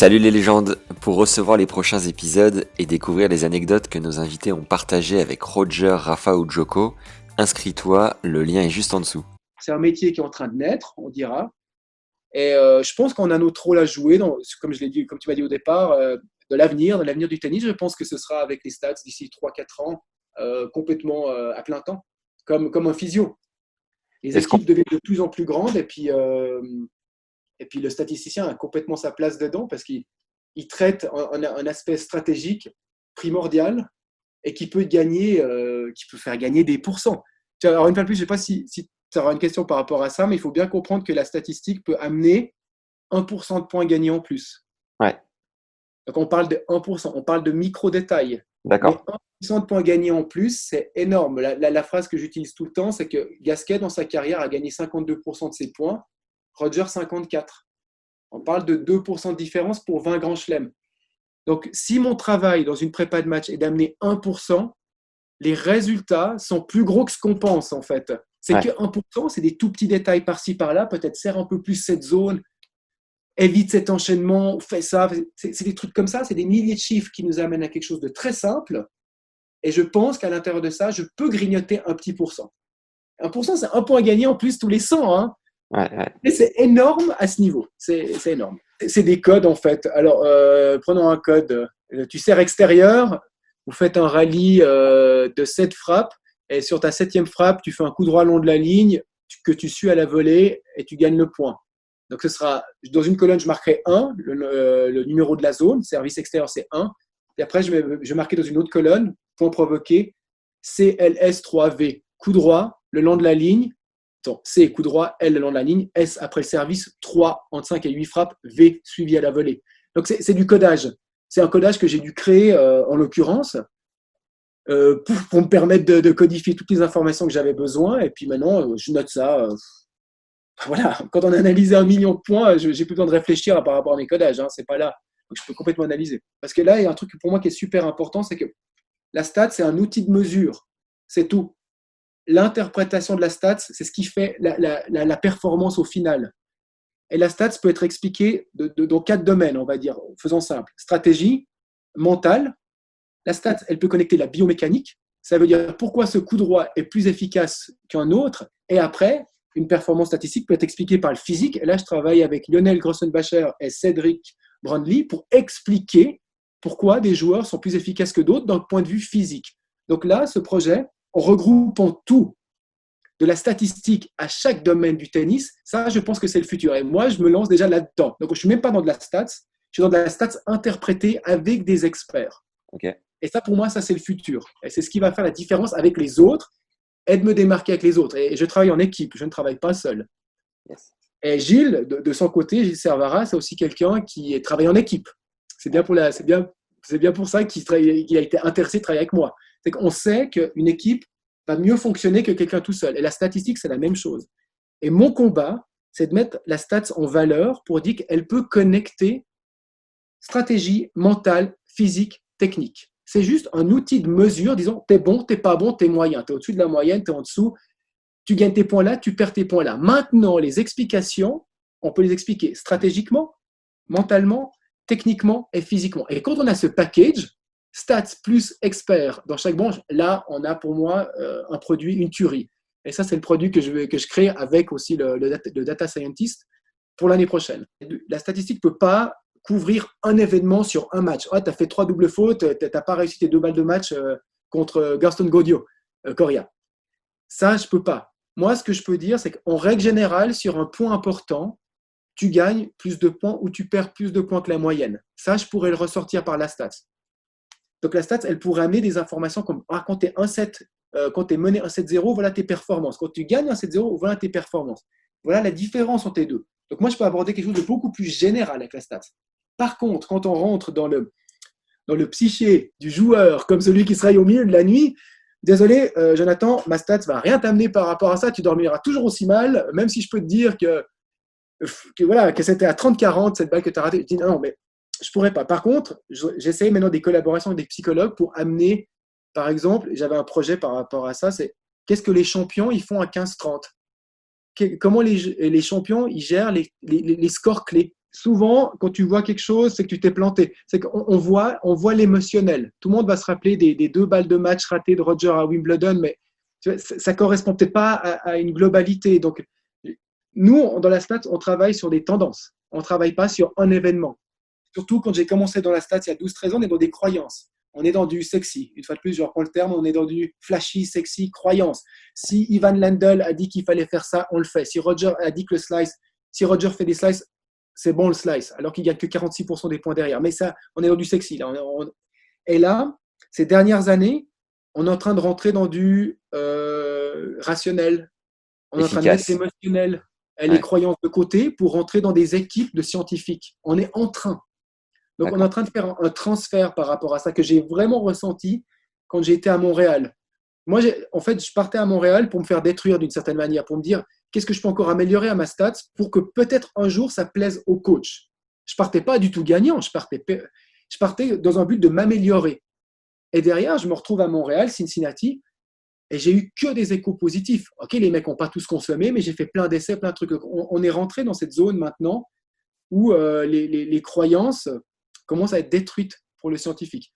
Salut les légendes! Pour recevoir les prochains épisodes et découvrir les anecdotes que nos invités ont partagées avec Roger, Rafa ou Joko, inscris-toi, le lien est juste en dessous. C'est un métier qui est en train de naître, on dira. Et je pense qu'on a notre rôle à jouer, comme je l'ai dit, comme tu m'as dit au départ, de l'avenir du tennis. Je pense que ce sera avec les stats d'ici 3 4 ans, complètement à plein temps, comme un physio. Les Est-ce qu'on équipes deviennent de plus en plus grandes et puis le statisticien a complètement sa place dedans parce qu'il traite un aspect stratégique primordial et qui peut faire gagner des pourcents. Alors, une fois de plus, je ne sais pas si tu auras une question par rapport à ça, mais il faut bien comprendre que la statistique peut amener 1% de points gagnés en plus. Ouais, Donc, on parle de 1%, on parle de micro-détails. Mais d'accord. 1% de points gagnés en plus, c'est énorme. La phrase que j'utilise tout le temps, c'est que Gasquet, dans sa carrière, a gagné 52% de ses points, Roger 54%. On parle de 2% de différence pour 20 grands chelems. Donc, si mon travail dans une prépa de match est d'amener 1%, les résultats sont plus gros que ce qu'on pense, en fait. C'est que Ouais, 1%, c'est des tout petits détails par-ci, par-là, peut-être serre un peu plus cette zone, évite cet enchaînement, fais ça. C'est des trucs comme ça, c'est des milliers de chiffres qui nous amènent à quelque chose de très simple. Et je pense qu'à l'intérieur de ça, je peux grignoter un petit pourcent. 1%, c'est un point gagné en plus tous les 100. Hein. ouais, ouais. Et c'est énorme à ce niveau. C'est énorme. C'est des codes, en fait. Alors, prenons un code. Tu serres extérieur, vous faites un rallye de 7 frappes, et sur ta 7e frappe, tu fais un coup droit long de la ligne que tu suis à la volée et tu gagnes le point. Donc, ce sera, dans une colonne, je marquerai 1, le numéro de la zone, service extérieur, c'est 1. Et après, je vais marquer dans une autre colonne, point provoqué, CLS3V, coup droit, le long de la ligne. Attends, C, coup droit, L, le long de la ligne, S, après le service, 3, entre 5 et 8 frappes, V, suivi à la volée. Donc, c'est du codage. C'est un codage que j'ai dû créer, en l'occurrence, pour me permettre de codifier toutes les informations que j'avais besoin. Et puis maintenant, je note ça. Voilà, quand on a analysé 1 million de points, j'ai plus besoin de réfléchir par rapport à mes codages. Hein, c'est pas là. Donc, je peux complètement analyser. Parce que là, il y a un truc pour moi qui est super important, c'est que la stat, c'est un outil de mesure. C'est tout. L'interprétation de la stats, c'est ce qui fait la performance au final. Et la stats peut être expliquée dans 4 domaines, on va dire, faisons simple. Stratégie, mentale. La stats, elle peut connecter la biomécanique. Ça veut dire pourquoi ce coup droit est plus efficace qu'un autre. Et après, une performance statistique peut être expliquée par le physique. Et là, je travaille avec Lionel Grossenbacher et Cédric Brandley pour expliquer pourquoi des joueurs sont plus efficaces que d'autres d'un point de vue physique. Donc là, ce projet, en regroupant tout, de la statistique à chaque domaine du tennis, ça, je pense que c'est le futur. Et moi, je me lance déjà là-dedans. Donc, je ne suis même pas dans de la stats, je suis dans de la stats interprétée avec des experts. Ok. Et ça, pour moi, ça, c'est le futur. Et c'est ce qui va faire la différence avec les autres et de me démarquer avec les autres. Et je travaille en équipe, je ne travaille pas seul. Yes. Et Gilles, de son côté, Gilles Servara, c'est aussi quelqu'un qui travaille en équipe. C'est bien pour ça qu'il a été intéressé de travailler avec moi. C'est qu'on sait qu'une équipe va mieux fonctionner que quelqu'un tout seul. Et la statistique, c'est la même chose. Et mon combat, c'est de mettre la stats en valeur pour dire qu'elle peut connecter stratégie, mentale, physique, technique. C'est juste un outil de mesure, disons, t'es bon, t'es pas bon, t'es moyen, t'es au-dessus de la moyenne, t'es en dessous, tu gagnes tes points là, tu perds tes points là. Maintenant, les explications, on peut les expliquer stratégiquement, mentalement, techniquement et physiquement. Et quand on a ce package, stats plus expert dans chaque branche, là, on a pour moi un produit, une tuerie. Et ça, c'est le produit que je crée avec aussi le data scientist pour l'année prochaine. La statistique ne peut pas couvrir un événement sur un match. Oh, tu as fait 3 doubles fautes, tu n'as pas réussi tes 2 balles de match contre Gaston Gaudio, Coria. Ça, je ne peux pas. Moi, ce que je peux dire, c'est qu'en règle générale, sur un point important, tu gagnes plus de points ou tu perds plus de points que la moyenne. Ça, je pourrais le ressortir par la stats. Donc, la stats, elle pourrait amener des informations comme quand tu es mené 1-7-0, voilà tes performances. Quand tu gagnes 1-7-0, voilà tes performances. Voilà la différence entre les deux. Donc, moi, je peux aborder quelque chose de beaucoup plus général avec la stats. Par contre, quand on rentre dans le psyché du joueur, comme celui qui serait au milieu de la nuit, désolé, Jonathan, ma stats va rien t'amener par rapport à ça. Tu dormiras toujours aussi mal, même si je peux te dire que c'était à 30-40 cette balle que tu as ratée. Je dis non, mais je pourrais pas. Par contre, j'essaye maintenant des collaborations avec des psychologues pour amener, par exemple, j'avais un projet par rapport à ça, c'est qu'est-ce que les champions ils font à 15-30 ? Comment les champions ils gèrent les scores clés ? souvent, quand tu vois quelque chose, c'est que tu t'es planté. C'est qu'on on voit l'émotionnel. Tout le monde va se rappeler des 2 balles de match ratées de Roger à Wimbledon, mais tu vois, ça ne correspond peut-être pas à une globalité. Donc, nous, dans la stat, on travaille sur des tendances. On ne travaille pas sur un événement. Surtout quand j'ai commencé dans la stat il y a 12-13 ans, on est dans des croyances. On est dans du sexy. Une fois de plus, je reprends le terme, on est dans du flashy, sexy, croyance. Si Ivan Lendl a dit qu'il fallait faire ça, on le fait. Si Roger a dit que le slice, si Roger fait des slices, c'est bon le slice, alors qu'il n'y a que 46% des points derrière. Mais ça, on est dans du sexy. Là. Et là, ces dernières années, on est en train de rentrer dans du rationnel. On est en train de mettre Efficace. l'émotionnel et les Ouais, croyances de côté pour rentrer dans des équipes de scientifiques. On est en train. Donc, on est en d'accord. train de faire un transfert par rapport à ça que j'ai vraiment ressenti quand j'étais à Montréal. Moi, en fait, je partais à Montréal pour me faire détruire d'une certaine manière, pour me dire qu'est-ce que je peux encore améliorer à ma stats pour que peut-être un jour ça plaise au coach. Je partais pas du tout gagnant, je partais dans un but de m'améliorer. Et derrière, je me retrouve à Montréal, Cincinnati, et j'ai eu que des échos positifs. Ok, les mecs n'ont pas tous consommé, mais j'ai fait plein d'essais, plein de trucs. On est rentré dans cette zone maintenant où les croyances commencent à être détruites pour le scientifique.